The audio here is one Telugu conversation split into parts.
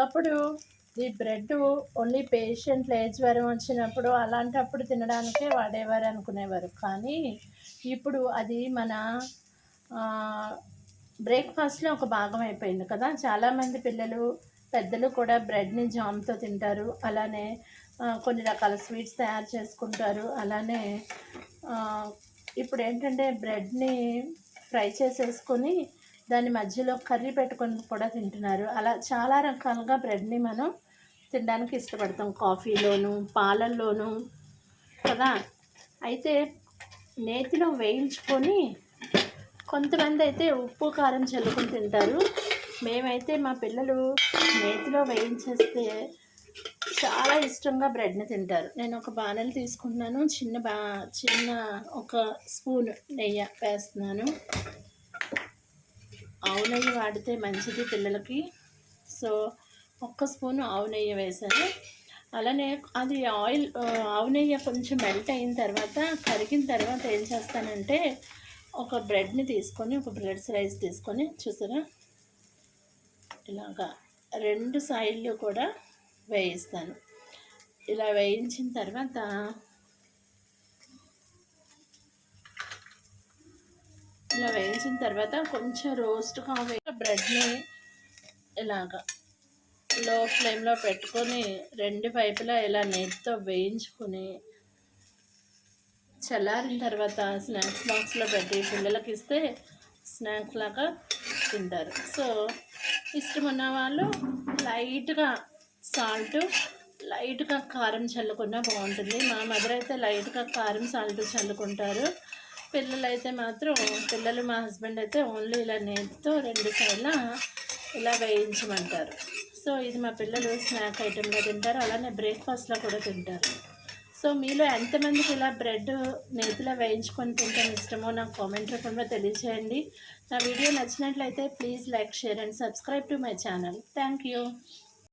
ఒకప్పుడు ఈ బ్రెడ్ ఓన్లీ పేషెంట్లు జ్వరం వచ్చినప్పుడు అలాంటప్పుడు తినడానికే వాడేవారు అనుకునేవారు. కానీ ఇప్పుడు అది మన బ్రేక్‌ఫాస్ట్‌లో ఒక భాగం అయిపోయింది కదా! చాలామంది పిల్లలు, పెద్దలు కూడా బ్రెడ్‌ని జామ్‌తో తింటారు. అలానే కొన్ని రకాల స్వీట్స్ తయారు చేసుకుంటారు. అలానే ఆహ్, ఇప్పుడేంటంటే బ్రెడ్‌ని ఫ్రై చేసేసుకొని దాని మధ్యలో కర్రీ పెట్టుకొని కూడా తింటున్నారు. అలా చాలా రకాలుగా బ్రెడ్‌ని మనం తినడానికి ఇష్టపడతాం. కాఫీలోను, పాలల్లోనూ కదా! అయితే నేతిలో వేయించుకొని కొంతమందయితే ఉప్పు, కారం చల్లుకొని తింటారు. మేమైతే మా పిల్లలు నేతిలో వేయించేస్తే చాలా ఇష్టంగా బ్రెడ్‌ని తింటారు. నేను ఒక బాణలి తీసుకుంటున్నాను. చిన్న ఒక స్పూన్ నెయ్యి వేస్తున్నాను. ఆవు నెయ్యి వాడితే మంచిది పిల్లలకి. సో, ఒక్క స్పూను ఆవు నెయ్యి వేశాను. అలానే అది ఆవు నెయ్యి కొంచెం మెల్ట్ అయిన తర్వాత, కరిగిన తర్వాత ఏం చేస్తానంటే, ఒక బ్రెడ్‌ని తీసుకొని, ఒక బ్రెడ్ స్లైస్ తీసుకొని చూసారా? ఇలాగా 2 సైడ్లు కూడా వేయిస్తాను. ఇలా వేయించిన తర్వాత కొంచెం రోస్ట్‌గా బ్రెడ్‌ని ఇలాగా లో ఫ్లేమ్‌లో పెట్టుకొని 2 వైపులా ఇలా నేతితో వేయించుకొని చల్లారిన తర్వాత స్నాక్స్ బాక్స్‌లో పెట్టి పిల్లలకి ఇస్తే స్నాక్ లాగా తింటారు. సో, ఇష్టమున్న వాళ్ళు లైట్‌గా సాల్టు, లైట్‌గా కారం చల్లుకున్నా బాగుంటుంది. మా మదర్ అయితే లైట్‌గా కారం, సాల్ట్ చల్లుకుంటారు. పిల్లలైతే మాత్రం మా హస్బెండ్ అయితే ఓన్లీ ఇలా నేతితో 2 సైడ్లా ఇలా వేయించమంటారు. సో, ఇది మా పిల్లలు స్నాక్ ఐటెంలో తింటారు. అలానే బ్రేక్‌ఫాస్ట్‌లో కూడా తింటారు. సో, మీలో ఎంతమందికి ఇలా బ్రెడ్ నేతిలో వేయించుకొని తింటాం ఇష్టమో నాకు కామెంట్ రూపంలో తెలియచేయండి. నా వీడియో నచ్చినట్లయితే please like, share and subscribe to my channel. Thank you.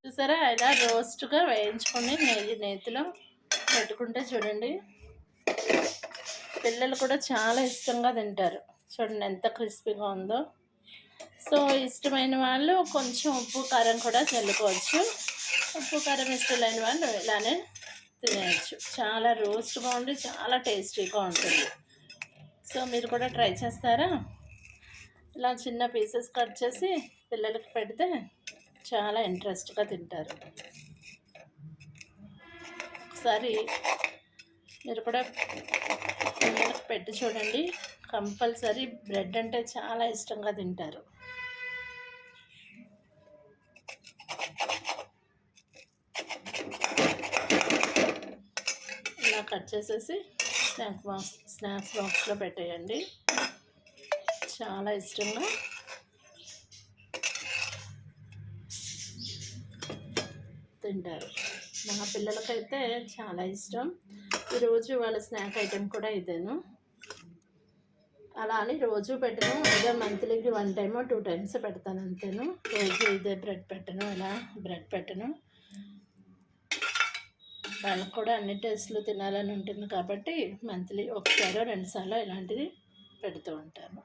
చూసారా ఇలా రోస్ట్గా వేయించుకొని నేతిలో పెట్టుకుంటే చూడండి, పిల్లలు కూడా చాలా ఇష్టంగా తింటారు. చూడండి ఎంత క్రిస్పీగా ఉందో. సో, ఇష్టమైన వాళ్ళు కొంచెం ఉప్పు, కారం కూడా చల్లుకోవచ్చు. ఉప్పు, కారం ఇష్టం లేని వాళ్ళు ఇలానే తినేయచ్చు. చాలా రోస్ట్గా ఉండి చాలా టేస్టీగా ఉంటుంది. సో, మీరు కూడా ట్రై చేస్తారా? ఇలా చిన్న పీసెస్ కట్ చేసి పిల్లలకి పెడితే చాలా ఇంట్రెస్ట్గా తింటారు. ఒకసారి మీరు కూడా పిల్లలకి పెట్టి చూడండి. కంపల్సరీ బ్రెడ్ అంటే చాలా ఇష్టంగా తింటారు. ఇలా కట్ చేసేసి స్నాక్స్ బాక్స్లో పెట్టేయండి. చాలా ఇష్టంగా తింటారు. మా పిల్లలకైతే చాలా ఇష్టం. ఈరోజు వాళ్ళ స్నాక్ ఐటెం కూడా ఇదేను. అలా అని రోజు పెట్టను, ఏదో మంత్లీకి 1 టైమో 2 టైమ్స్ పెడతాను అంతేను. రోజు ఇదే బ్రెడ్ పెట్టను, ఇలా బ్రెడ్ పెట్టను. వాళ్ళకు కూడా అన్ని టేస్ట్లు తినాలని ఉంటుంది కాబట్టి మంత్లీ 1 సారో 2 సార్లు ఇలాంటిది పెడుతూ ఉంటాను.